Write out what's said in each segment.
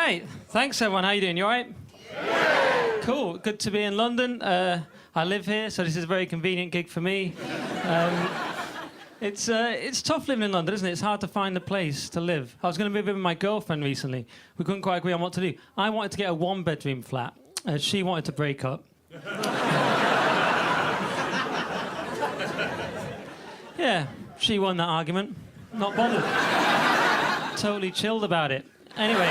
right. Thanks, everyone. How you doing? You all right? Yeah. Cool. Good to be in London. I live here, so this is a very convenient gig for me. It's tough living in London, isn't it? It's hard to find a place to live. I was going to move in with my girlfriend recently. We couldn't quite agree on what to do. I wanted to get a one-bedroom flat. She wanted to break up. Yeah, she won that argument. Not bothered. Totally chilled about it. Anyway.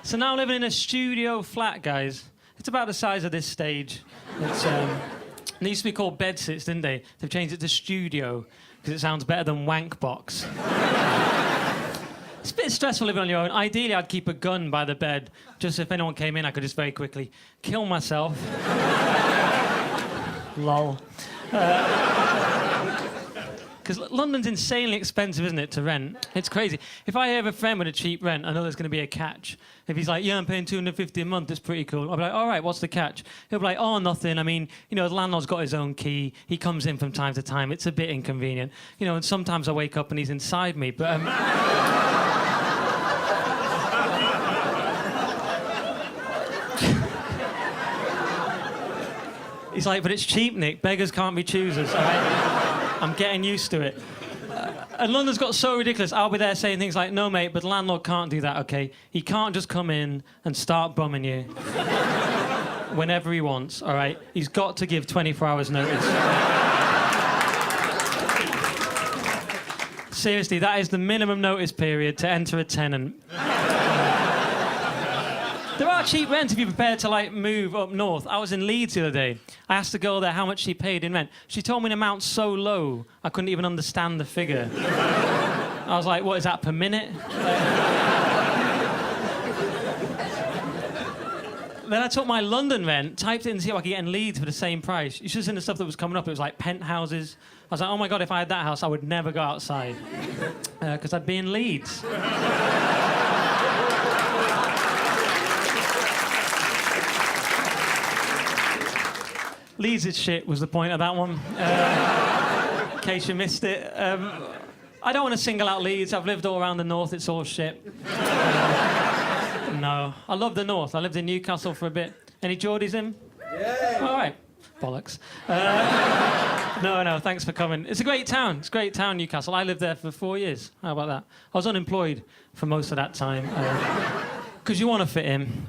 So now I'm living in a studio flat, guys. It's about the size of this stage. It used to be called Bedsits, didn't they? They've changed it to Studio, because it sounds better than Wank Box. It's a bit stressful living on your own. Ideally, I'd keep a gun by the bed, just if anyone came in, I could just very quickly kill myself. Lol. Because London's insanely expensive, isn't it, to rent? It's crazy. If I have a friend with a cheap rent, I know there's going to be a catch. If he's like, yeah, I'm paying $250 a month, it's pretty cool. I'll be like, all right, what's the catch? He'll be like, oh, nothing. I mean, you know, the landlord's got his own key. He comes in from time to time. It's a bit inconvenient. You know, and sometimes I wake up and he's inside me, but... He's like, but it's cheap, Nick. Beggars can't be choosers, all right? I'm getting used to it. And London's got so ridiculous. I'll be there saying things like, no, mate, but the landlord can't do that, OK? He can't just come in and start bumming you whenever he wants, all right? He's got to give 24 hours notice. Seriously, that is the minimum notice period to enter a tenant. There are cheap rents if you're prepared to, like, move up north. I was in Leeds the other day. I asked the girl there how much she paid in rent. She told me an amount so low, I couldn't even understand the figure. I was like, what, is that per minute? Then I took my London rent, typed it in to see if I could get in Leeds for the same price. You should have seen the stuff that was coming up. It was like penthouses. I was like, oh, my God, if I had that house, I would never go outside. Because I'd be in Leeds. Leeds is shit was the point of that one, in case you missed it. I don't want to single out Leeds. I've lived all around the north. It's all shit. No. I love the north. I lived in Newcastle for a bit. Any Geordies in? Yeah. All right. Bollocks. No, thanks for coming. It's a great town. It's a great town, Newcastle. I lived there for 4 years. How about that? I was unemployed for most of that time. Because you want to fit in.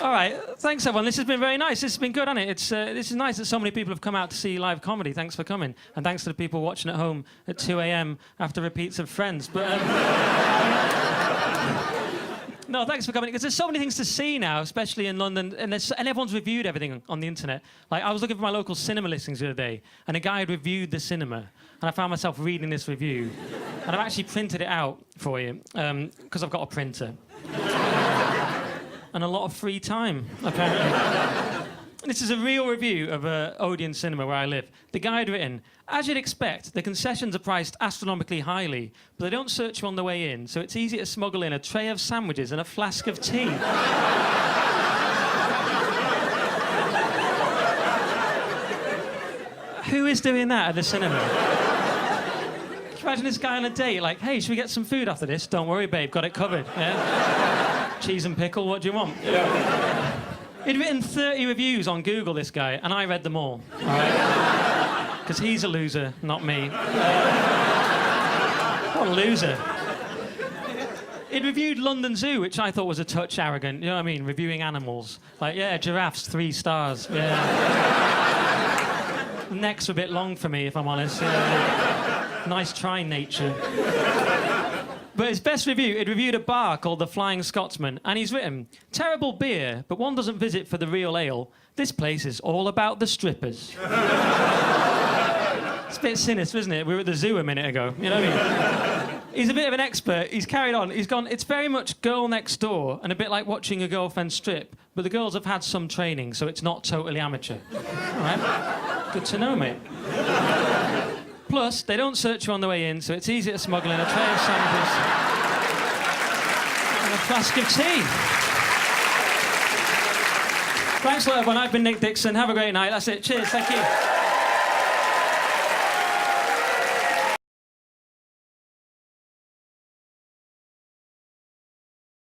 All right, thanks everyone. This has been very nice. This has been good, hasn't it? This is nice that so many people have come out to see live comedy. Thanks for coming, and thanks to the people watching at home at 2 a.m. after repeats of Friends. But no, thanks for coming because there's so many things to see now, especially in London, and everyone's reviewed everything on the internet. Like I was looking for my local cinema listings the other day, and a guy had reviewed the cinema, and I found myself reading this review, and I've actually printed it out for you because I've got a printer. And a lot of free time, apparently. This is a real review of Odeon Cinema, where I live. The guy had written, as you'd expect, the concessions are priced astronomically highly, but they don't search you on the way in, so it's easy to smuggle in a tray of sandwiches and a flask of tea. Who is doing that at the cinema? Can you imagine this guy on a date, like, hey, should we get some food after this? Don't worry, babe, got it covered, yeah? Cheese and pickle, what do you want? Yeah. He'd written 30 reviews on Google, this guy, and I read them all right? Because he's a loser, not me. What a loser. He'd reviewed London Zoo, which I thought was a touch arrogant, you know what I mean? Reviewing animals. Like, yeah, giraffes, 3 stars, yeah. Necks were a bit long for me, if I'm honest. Yeah. Nice try, nature. But his best review, he'd reviewed a bar called the Flying Scotsman, and he's written, terrible beer, but one doesn't visit for the real ale. This place is all about the strippers. It's a bit sinister, isn't it? We were at the zoo a minute ago, you know what I mean? He's a bit of an expert. He's carried on. He's gone, it's very much girl next door and a bit like watching a girlfriend strip, but the girls have had some training, so it's not totally amateur. All right? Good to know, mate. Plus, they don't search you on the way in, so it's easy to smuggle in a tray of sandwiches and a flask of tea. Thanks a lot, everyone. I've been Nick Dixon. Have a great night. That's it. Cheers. Thank you.